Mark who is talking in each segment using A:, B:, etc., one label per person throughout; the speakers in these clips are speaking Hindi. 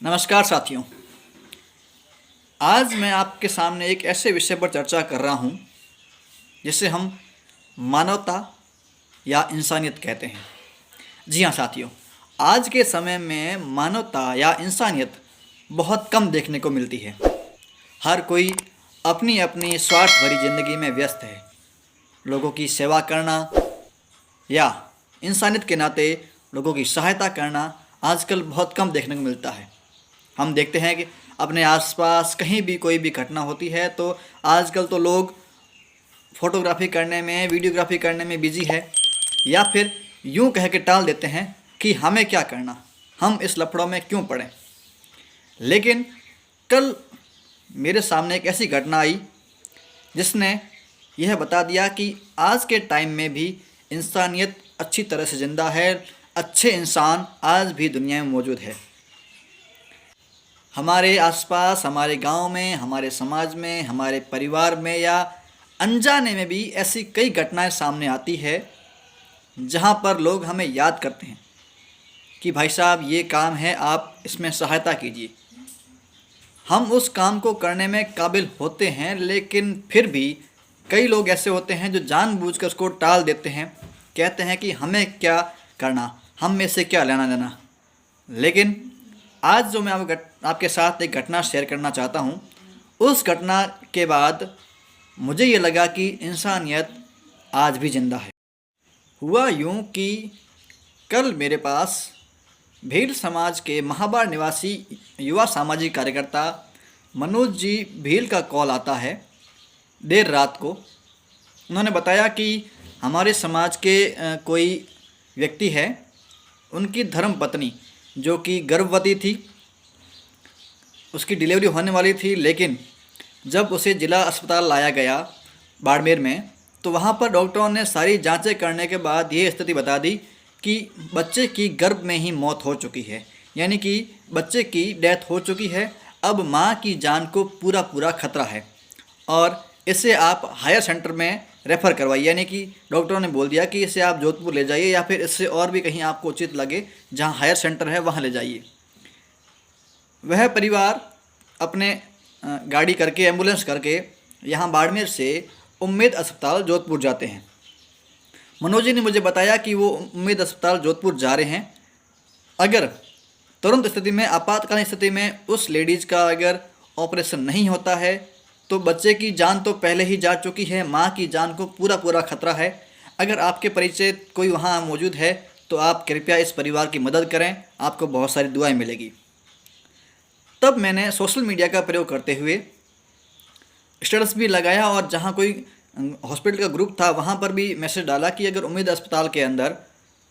A: नमस्कार साथियों। आज मैं आपके सामने एक ऐसे विषय पर चर्चा कर रहा हूँ जिसे हम मानवता या इंसानियत कहते हैं। जी हाँ साथियों, आज के समय में मानवता या इंसानियत बहुत कम देखने को मिलती है। हर कोई अपनी अपनी स्वार्थ भरी ज़िंदगी में व्यस्त है। लोगों की सेवा करना या इंसानियत के नाते लोगों की सहायता करना आजकल बहुत कम देखने को मिलता है। हम देखते हैं कि अपने आसपास कहीं भी कोई भी घटना होती है तो आजकल तो लोग फ़ोटोग्राफी करने में, वीडियोग्राफी करने में बिजी है, या फिर यूं कह के टाल देते हैं कि हमें क्या करना, हम इस लफड़ों में क्यों पड़े। लेकिन कल मेरे सामने एक ऐसी घटना आई जिसने यह बता दिया कि आज के टाइम में भी इंसानियत अच्छी तरह से ज़िंदा है। अच्छे इंसान आज भी दुनिया में मौजूद है। हमारे आसपास, हमारे गांव में, हमारे समाज में, हमारे परिवार में या अनजाने में भी ऐसी कई घटनाएं सामने आती है जहां पर लोग हमें याद करते हैं कि भाई साहब ये काम है, आप इसमें सहायता कीजिए। हम उस काम को करने में काबिल होते हैं, लेकिन फिर भी कई लोग ऐसे होते हैं जो जानबूझकर उसको टाल देते हैं, कहते हैं कि हमें क्या करना, हम में से क्या लेना देना। लेकिन आज जो मैं आपके साथ एक घटना शेयर करना चाहता हूँ, उस घटना के बाद मुझे ये लगा कि इंसानियत आज भी ज़िंदा है। हुआ यूँ कि कल मेरे पास भील समाज के महाबार निवासी युवा सामाजिक कार्यकर्ता मनोज जी भील का कॉल आता है देर रात को। उन्होंने बताया कि हमारे समाज के कोई व्यक्ति है, उनकी धर्मपत्नी जो कि गर्भवती थी, उसकी डिलीवरी होने वाली थी, लेकिन जब उसे जिला अस्पताल लाया गया बाड़मेर में, तो वहाँ पर डॉक्टरों ने सारी जांचें करने के बाद ये स्थिति बता दी कि बच्चे की गर्भ में ही मौत हो चुकी है, यानी कि बच्चे की डेथ हो चुकी है। अब माँ की जान को पूरा खतरा है और इसे आप हायर सेंटर में रेफ़र करवाइए, यानी कि डॉक्टरों ने बोल दिया कि इसे आप जोधपुर ले जाइए या फिर इससे और भी कहीं आपको उचित लगे जहाँ हायर सेंटर है वहाँ ले जाइए। वह परिवार अपने गाड़ी करके, एम्बुलेंस करके यहाँ बाड़मेर से उम्मीद अस्पताल जोधपुर जाते हैं। मनोज जी ने मुझे बताया कि वो उम्मीद अस्पताल जोधपुर जा रहे हैं। अगर तुरंत स्थिति में, आपातकालीन स्थिति में उस लेडीज़ का अगर ऑपरेशन नहीं होता है तो बच्चे की जान तो पहले ही जा चुकी है, माँ की जान को पूरा खतरा है। अगर आपके परिचय कोई वहाँ मौजूद है तो आप कृपया इस परिवार की मदद करें, आपको बहुत सारी दुआएं मिलेगी। तब मैंने सोशल मीडिया का प्रयोग करते हुए स्टेटस भी लगाया और जहाँ कोई हॉस्पिटल का ग्रुप था वहाँ पर भी मैसेज डाला कि अगर उम्मीद अस्पताल के अंदर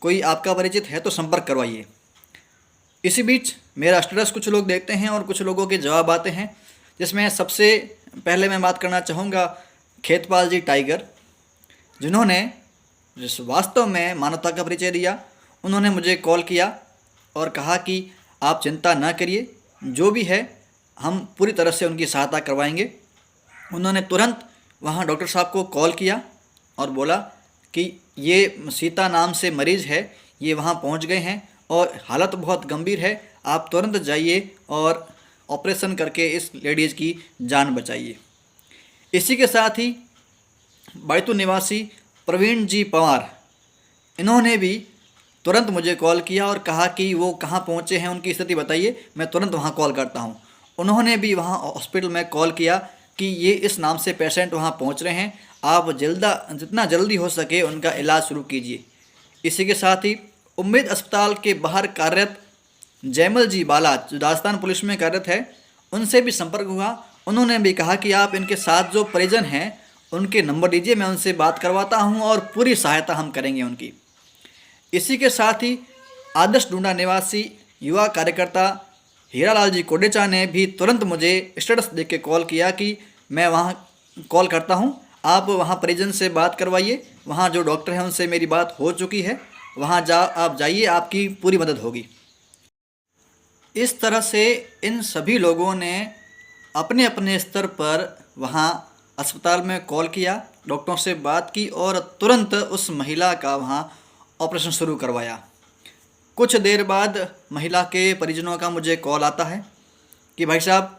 A: कोई आपका परिचित है तो संपर्क करवाइए। इसी बीच मेरा स्टेटस कुछ लोग देखते हैं और कुछ लोगों के जवाब आते हैं, जिसमें सबसे पहले मैं बात करना चाहूँगा खेतपाल जी टाइगर, जिन्होंने वास्तव में मानवता का परिचय दिया। उन्होंने मुझे कॉल किया और कहा कि आप चिंता न करिए, जो भी है हम पूरी तरह से उनकी सहायता करवाएंगे। उन्होंने तुरंत वहाँ डॉक्टर साहब को कॉल किया और बोला कि ये सीता नाम से मरीज़ है, ये वहाँ पहुँच गए हैं और हालत बहुत गंभीर है, आप तुरंत जाइए और ऑपरेशन करके इस लेडीज़ की जान बचाइए। इसी के साथ ही बैतूल निवासी प्रवीण जी पवार, इन्होंने भी तुरंत मुझे कॉल किया और कहा कि वो कहाँ पहुँचे हैं, उनकी स्थिति बताइए, मैं तुरंत वहाँ कॉल करता हूँ। उन्होंने भी वहाँ हॉस्पिटल में कॉल किया कि ये इस नाम से पेशेंट वहाँ पहुँच रहे हैं, आप जितना जल्दी हो सके उनका इलाज शुरू कीजिए। इसी के साथ ही उम्मीद अस्पताल के बाहर कार्यरत जयमल जी बाला, जो राजस्थान पुलिस में कार्यरत है, उनसे भी संपर्क हुआ। उन्होंने भी कहा कि आप इनके साथ जो परिजन हैं उनके नंबर दीजिए, मैं उनसे बात करवाता हूं और पूरी सहायता हम करेंगे उनकी। इसी के साथ ही आदर्श डूंडा निवासी युवा कार्यकर्ता हीरालाल जी कोडेचा ने भी तुरंत मुझे स्टेटस देख के कॉल किया कि मैं वहाँ कॉल करता हूँ, आप वहाँ परिजन से बात करवाइए, वहाँ जो डॉक्टर हैं उनसे मेरी बात हो चुकी है, वहाँ आप जाइए, आपकी पूरी मदद होगी। इस तरह से इन सभी लोगों ने अपने अपने स्तर पर वहाँ अस्पताल में कॉल किया, डॉक्टरों से बात की और तुरंत उस महिला का वहाँ ऑपरेशन शुरू करवाया। कुछ देर बाद महिला के परिजनों का मुझे कॉल आता है कि भाई साहब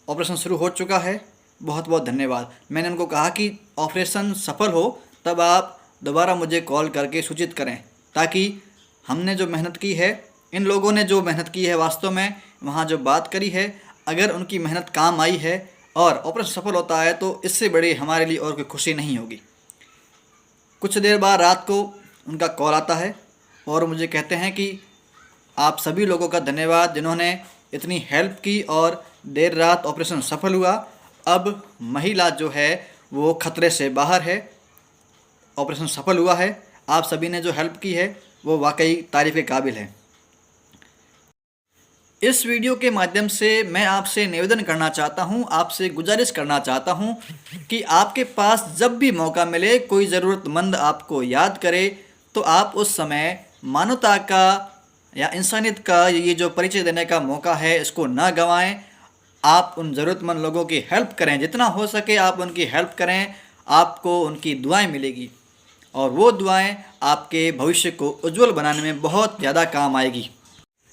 A: ऑपरेशन शुरू हो चुका है, बहुत बहुत धन्यवाद। मैंने उनको कहा कि ऑपरेशन सफल हो तब आप दोबारा मुझे कॉल करके सूचित करें, ताकि हमने जो मेहनत की है, इन लोगों ने जो मेहनत की है वास्तव में वहाँ जो बात करी है, अगर उनकी मेहनत काम आई है और ऑपरेशन सफल होता है तो इससे बड़ी हमारे लिए और कोई खुशी नहीं होगी। कुछ देर बाद रात को उनका कॉल आता है और मुझे कहते हैं कि आप सभी लोगों का धन्यवाद जिन्होंने इतनी हेल्प की और देर रात ऑपरेशन सफल हुआ। अब महिला जो है वो खतरे से बाहर है, ऑपरेशन सफल हुआ है। आप सभी ने जो हेल्प की है वो वाकई तारीफ़ के काबिल है। इस वीडियो के माध्यम से मैं आपसे निवेदन करना चाहता हूं, आपसे गुजारिश करना चाहता हूं कि आपके पास जब भी मौका मिले, कोई ज़रूरतमंद आपको याद करे, तो आप उस समय मानवता का या इंसानियत का ये जो परिचय देने का मौका है इसको ना गंवाएं। आप उन ज़रूरतमंद लोगों की हेल्प करें, जितना हो सके आप उनकी हेल्प करें, आपको उनकी दुआएं मिलेगी और वो दुआएं आपके भविष्य को उज्जवल बनाने में बहुत ज़्यादा काम आएगी।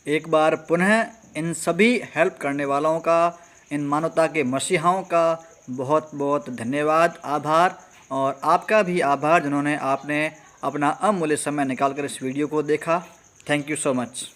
A: एक बार पुनः इन सभी हेल्प करने वालों का, इन मानवता के मसीहाओं का बहुत बहुत धन्यवाद, आभार, और आपका भी आभार जिन्होंने आपने अपना अमूल्य समय निकाल कर इस वीडियो को देखा। Thank you so much.